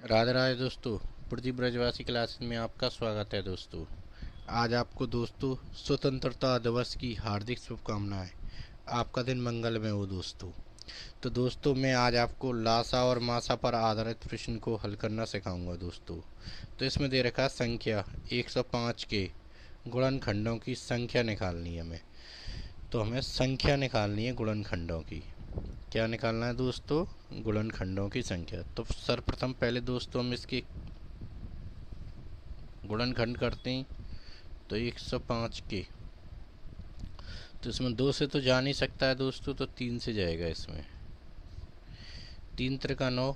राधे राधे दोस्तों। प्रदीप ब्रजवासी क्लासेस में आपका स्वागत है दोस्तों। आज आपको दोस्तों स्वतंत्रता दिवस की हार्दिक शुभकामनाएं। आपका दिन मंगलमय हो दोस्तों। तो दोस्तों मैं आज आपको लासा और मासा पर आधारित प्रश्न को हल करना सिखाऊंगा दोस्तों। तो इसमें दे रखा है संख्या 105 के गुणनखंडों की संख्या निकालनी है हमें। तो हमें संख्या निकालनी है गुणनखंडों की। क्या निकालना है दोस्तों? गुणनखंडों की संख्या। तो सर्वप्रथम पहले दोस्तों हम इसके गुणनखंड करते हैं। तो 105 के, तो इसमें 2 से तो जा नहीं सकता है दोस्तों, तो 3 से जाएगा इसमें। 3 त्रिका 9,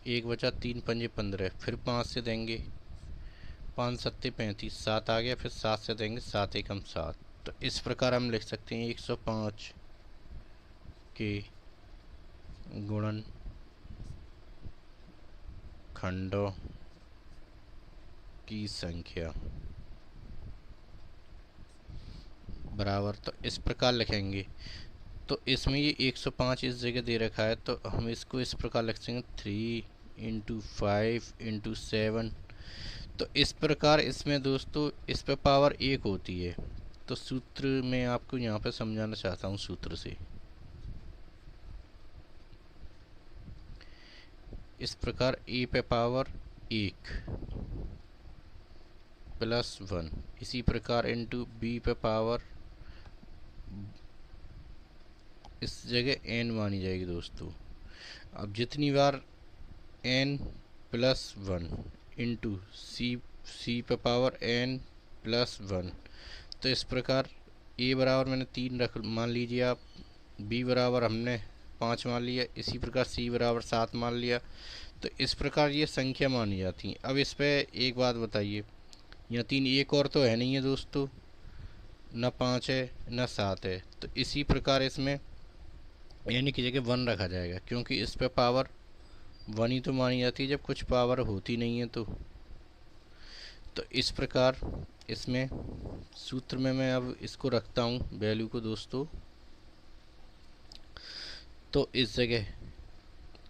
1 बचा 3 पंजे 15, फिर 5 से देंगे 5 सत्ते 35, 7 आ गया, फिर 7 से देंगे 7 एकम 7। तो इस प्रकार हम लिख सकते हैं 105 के गुणन खंडों की संख्या बराबर, तो इस प्रकार लिखेंगे। तो इसमें ये 105 इस जगह दे रखा है, तो हम इसको इस प्रकार लिख सकते हैं 3 × 5 × 7। तो इस प्रकार इसमें दोस्तों इस पे पावर 1 होती है। तो सूत्र मैं आपको यहाँ पे समझाना चाहता हूँ सूत्र से। इस प्रकार a पे पावर 1 प्लस 1, इसी प्रकार इंटू b पे पावर इस जगह n मानी जाएगी दोस्तों। अब जितनी बार n प्लस 1 इंटू सी पे पावर n प्लस 1, तो इस प्रकार a बराबर मैंने 3 रख मान लीजिए आप, b बराबर हमने 5 मान लिया, इसी प्रकार c बराबर 7 मान लिया। तो इस प्रकार ये संख्या मानी जाती है। अब इस पे एक बात बताइए, यहाँ 3 एक और तो है नहीं है दोस्तों, न 5 है न 7 है। तो इसी प्रकार इसमें n की जगह 1 रखा जाएगा, क्योंकि इस पे पावर 1 ही तो मानी जाती है जब कुछ पावर होती नहीं है। तो इस प्रकार इसमें सूत्र में मैं अब इसको रखता हूँ वैल्यू को दोस्तों। तो इस जगह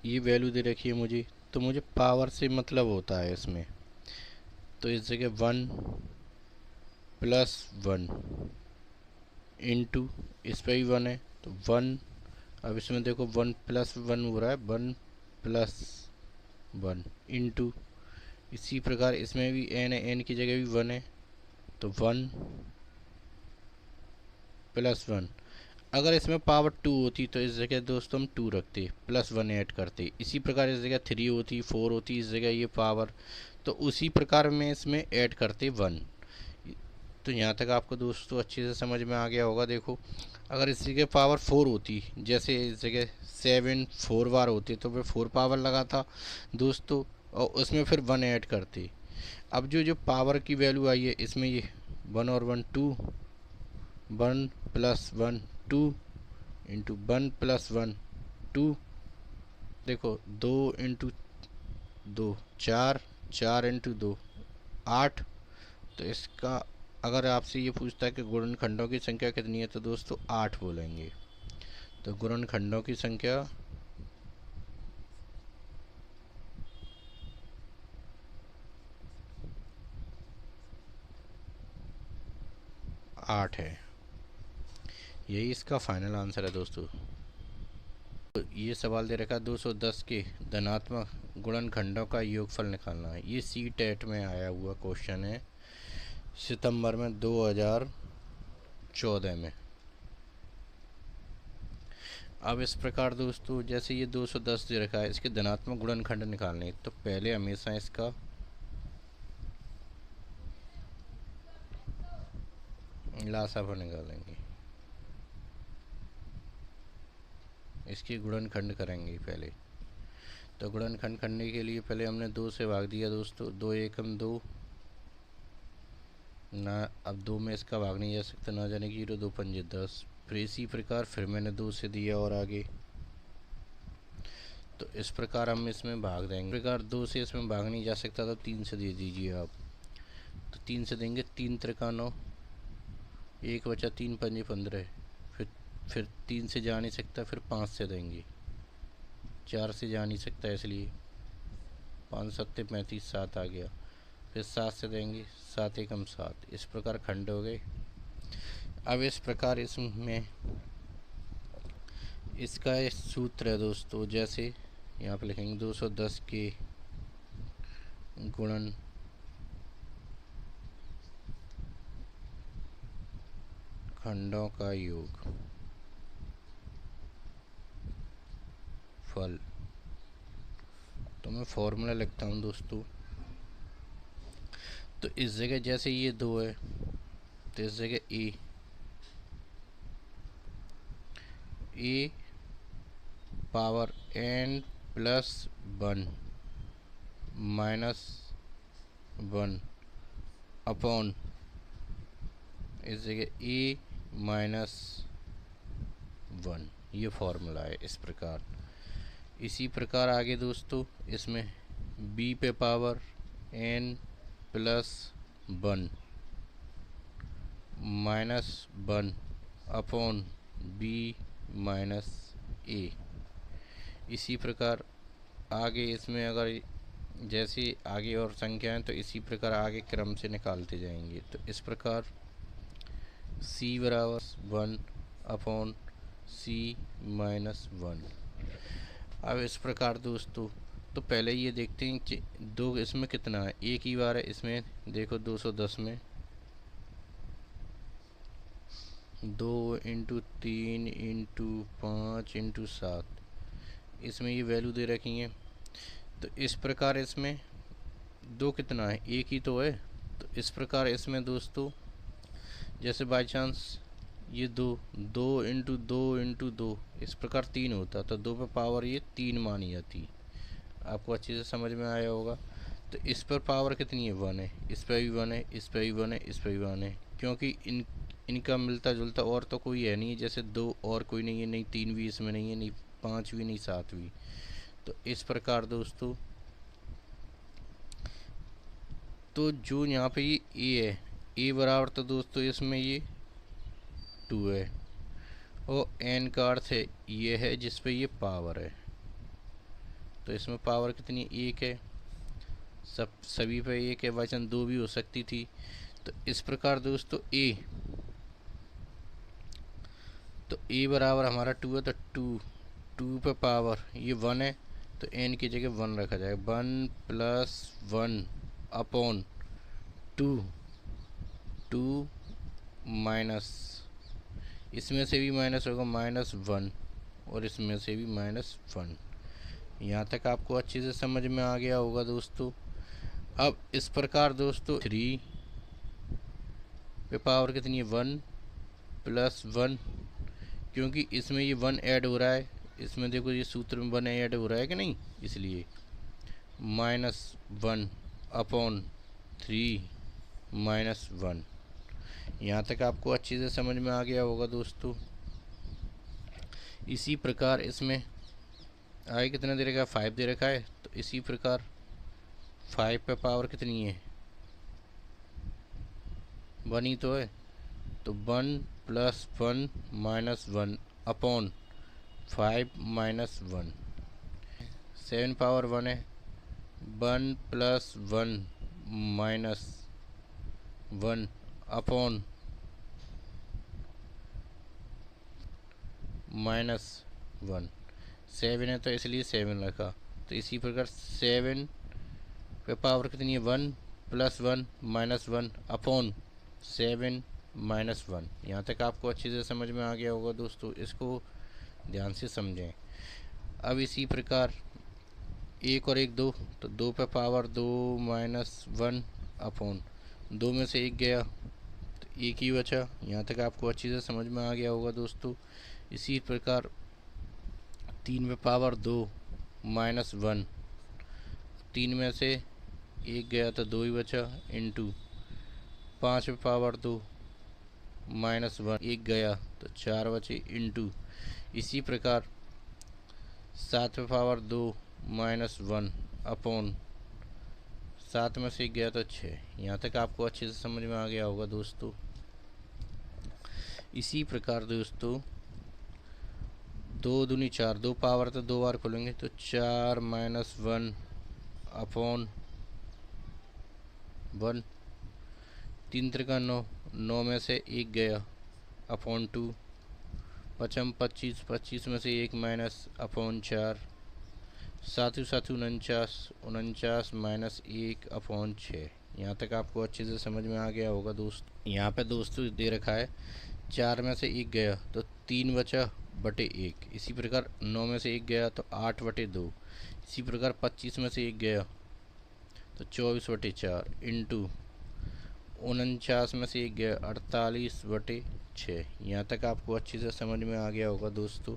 ये वैल्यू दे रखी है मुझे, तो मुझे पावर से मतलब होता है इसमें। तो इस जगह 1 प्लस 1 इंटू, इस पर भी 1 है तो 1। अब इसमें देखो 1 प्लस 1 हो रहा है, 1 प्लस 1 इंटू, इसी प्रकार इसमें भी n है, n की जगह भी 1 है, तो 1 प्लस 1। अगर इसमें पावर 2 होती तो इस जगह दोस्तों हम 2 रखते, प्लस 1 ऐड करते। इसी प्रकार इस जगह 3 होती, 4 होती, इस जगह ये पावर, तो उसी प्रकार में इसमें ऐड करते 1। तो यहाँ तक आपको दोस्तों अच्छे से समझ में आ गया होगा। देखो अगर इस जगह पावर 4 होती, जैसे इस जगह 7 4 बार होती, तो फिर 4 पावर लगा था दोस्तों, और उसमें फिर 1 ऐड करते। अब जो जो पावर की वैल्यू आई है इसमें, ये 1 और 1 2, 1 प्लस 1 2 इंटू 1 प्लस 1 2, देखो 2 इंटू 2 4, 4 इंटू 2 8। तो इसका अगर आपसे ये पूछता है कि गुणनखंडों की संख्या कितनी है, तो दोस्तों 8 बोलेंगे। तो गुणनखंडों की संख्या 8 है। यही इसका फाइनल आंसर है दोस्तों। तो ये सवाल दे रखा 210 के धनात्मक गुणनखंडों का योगफल निकालना है। ये सी टेट में आया हुआ क्वेश्चन है, सितंबर में 2014 में। अब इस प्रकार दोस्तों जैसे ये 210 दे रखा है, इसके धनात्मक गुणनखंड निकालने, तो पहले हमेशा इसका लासाफा निकालेंगे, इसकी गुणनखंड करेंगे पहले। तो गुणनखंड करने के लिए पहले हमने 2 से भाग दिया दोस्तों, 2 एकम 2 ना, अब 2 में इसका भाग नहीं जा सकता, ना जाने की 0 2 पंजे 10। फिर इसी प्रकार फिर मैंने 2 से दिया और आगे, तो इस प्रकार हम इसमें भाग देंगे। इस प्रकार 2 से इसमें भाग नहीं जा सकता, तो 3 से दे दीजिए आप। तो 3 से देंगे, 3 त्रिका 9, 1 बचा 3 पंजे 15, फिर 3 से जा नहीं सकता, फिर 5 से देंगे, 4 से जा नहीं सकता इसलिए, 5 सत्ते 35, 7 आ गया। फिर 7 से देंगे, 7 एकम 7। इस प्रकार खंड हो गए। अब इस प्रकार इसमें इसका एक सूत्र है दोस्तों, जैसे यहाँ पे लिखेंगे 210 के गुणन खंडों का योग फल। तो मैं फॉर्मूला लिखता हूँ दोस्तों। तो इस जगह जैसे ये 2 है तो इस जगह A power n plus 1 minus 1 upon इस जगह ए माइनस 1, ये फॉर्मूला है इस प्रकार। इसी प्रकार आगे दोस्तों इसमें b पे power n plus 1 minus 1 upon b minus A. इसी प्रकार आगे इसमें अगर जैसे आगे और संख्याएं तो इसी प्रकार आगे क्रम से निकालते जाएंगे। तो इस प्रकार c बराबर 1 अपॉन c माइनस 1। अब इस प्रकार दोस्तों तो पहले ये देखते हैं कि दो इसमें कितना है। एक ही बार है इसमें, देखो 210 में 2 इंटू 3 इंटू 5 इंटू 7, इसमें ये वैल्यू दे रखी है। तो इस प्रकार इसमें दो कितना है, एक ही तो है। तो इस प्रकार इसमें दोस्तों जैसे बाई चांस ये 2 इंटू 2 इस प्रकार 3 होता, तो 2 पे पावर ये 3 मानी जाती। आपको अच्छे से समझ में आया होगा। तो इस पर पावर कितनी है, 1 है। इस पर भी 1 है, इस पर भी 1 है, इस पर भी 1 है, क्योंकि इनका मिलता जुलता और तो कोई है नहीं। जैसे 2 और कोई नहीं है, नहीं 3 भी इसमें नहीं है, नहीं 5 भी, नहीं 7 भी। तो इस प्रकार दोस्तों तो जो यहाँ पे ये ए है, ए बराबर तो दोस्तों इसमें ये 2 है, और n का अर्थ है ये है जिस पे ये पावर है। तो इसमें पावर कितनी, 1 है। सभी पे 1 है, वचन 2 भी हो सकती थी। तो इस प्रकार दोस्तों तो a बराबर हमारा 2 है। तो 2 पे पावर ये 1 है, तो n की जगह 1 रखा जाएगा। 1 प्लस 1 अपॉन 2 माइनस, इसमें से भी माइनस होगा, -1, और इसमें से भी -1। यहाँ तक आपको अच्छे से समझ में आ गया होगा दोस्तों। अब इस प्रकार दोस्तों 3 पे पावर कितनी है, 1 प्लस 1, क्योंकि इसमें ये 1 ऐड हो रहा है। इसमें देखो ये सूत्र में 1 ऐड हो रहा है कि नहीं, इसलिए -1 अपॉन 3 -1। यहाँ तक आपको अच्छे से समझ में आ गया होगा दोस्तों। इसी प्रकार इसमें आगे कितना दे रखा है, 5 दे रखा है। तो इसी प्रकार 5 पे पावर कितनी है, 1 ही तो है। तो 1 plus 1 minus 1 upon 5 minus 1। 7 power 1 है, 1 प्लस 1 माइनस 1 अपॉन -1। 7 है तो इसलिए 7 रखा। तो इसी प्रकार 7 पे पावर कितनी है, 1 प्लस 1 माइनस 1 अपॉन 7 -1। यहाँ तक आपको अच्छे से समझ में आ गया होगा दोस्तों, इसको ध्यान से समझें। अब इसी प्रकार 1 और 1 2, तो 2 पे पावर 2 -1 अपॉन 2 में से 1 गया तो 1 ही बचा। यहाँ तक आपको अच्छे से समझ में आ गया होगा दोस्तों। इसी प्रकार 3 पे पावर 2 -1, 3 में से 1 गया तो 2 ही बचा, इंटू 5 पे पावर 2 -1, 1 गया तो 4 बचे, इंटू इसी प्रकार 7 पे पावर 2 -1 अपॉन 7 में से 1 गया तो 6। यहाँ तक आपको अच्छे से समझ में आ गया होगा दोस्तों। इसी प्रकार दोस्तों 2 दूनी 4, 2 पावर तो 2 बार खोलेंगे तो 4 -1 अपॉन 1, 3 त्रिका 9, 9 में से 1 गया अपॉन 2, पचम 25, 25 में से 1 माइनस अपॉन 4, सातु सातु 49, 49 माइनस 1 अपॉन 6। यहाँ तक आपको अच्छे से समझ में आ गया होगा दोस्त। यहाँ पे दोस्तों दे रखा है 4 में से 1 गया तो 3 बचा बटे 1। इसी प्रकार 9 में से 1 गया तो 8 बटे 2। इसी प्रकार 25 में से 1 गया तो 24 बटे 4 इंटू 49 में से 1 गया 48 बटे 6। यहाँ तक आपको अच्छे से समझ में आ गया होगा दोस्तों।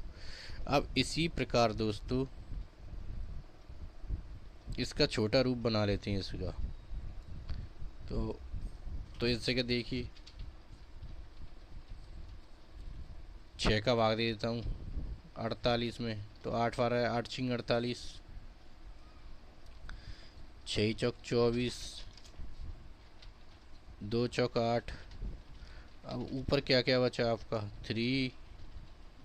अब इसी प्रकार दोस्तों इसका छोटा रूप बना लेते हैं इसका। तो इस जगह देखिए 6 का भाग दे देता हूँ 48 में, तो 8 12 8 6 48, 6 चौक 24, 2 चौक 8। अब ऊपर क्या क्या बचा आपका 3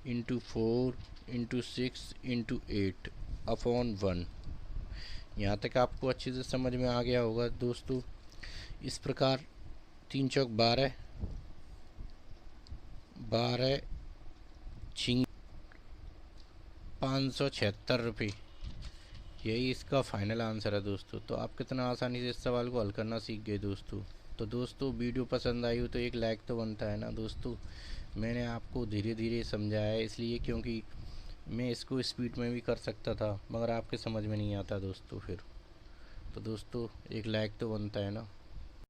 इंटू 4 इंटू 6 इंटू 8 अपॉन 1। यहाँ तक आपको अच्छे से समझ में आ गया होगा दोस्तों। इस प्रकार 3 चौक 12, 12 छिंग 576 रुपये। यही इसका फाइनल आंसर है दोस्तों। तो आप कितना आसानी से इस सवाल को हल करना सीख गए दोस्तों। तो दोस्तों वीडियो पसंद आई हो तो एक लाइक तो बनता है ना दोस्तों। मैंने आपको धीरे धीरे समझाया है इसलिए क्योंकि मैं इसको स्पीड में भी कर सकता था मगर आपके समझ में नहीं आता दोस्तों फिर। तो दोस्तों एक लाइक तो बनता है ना।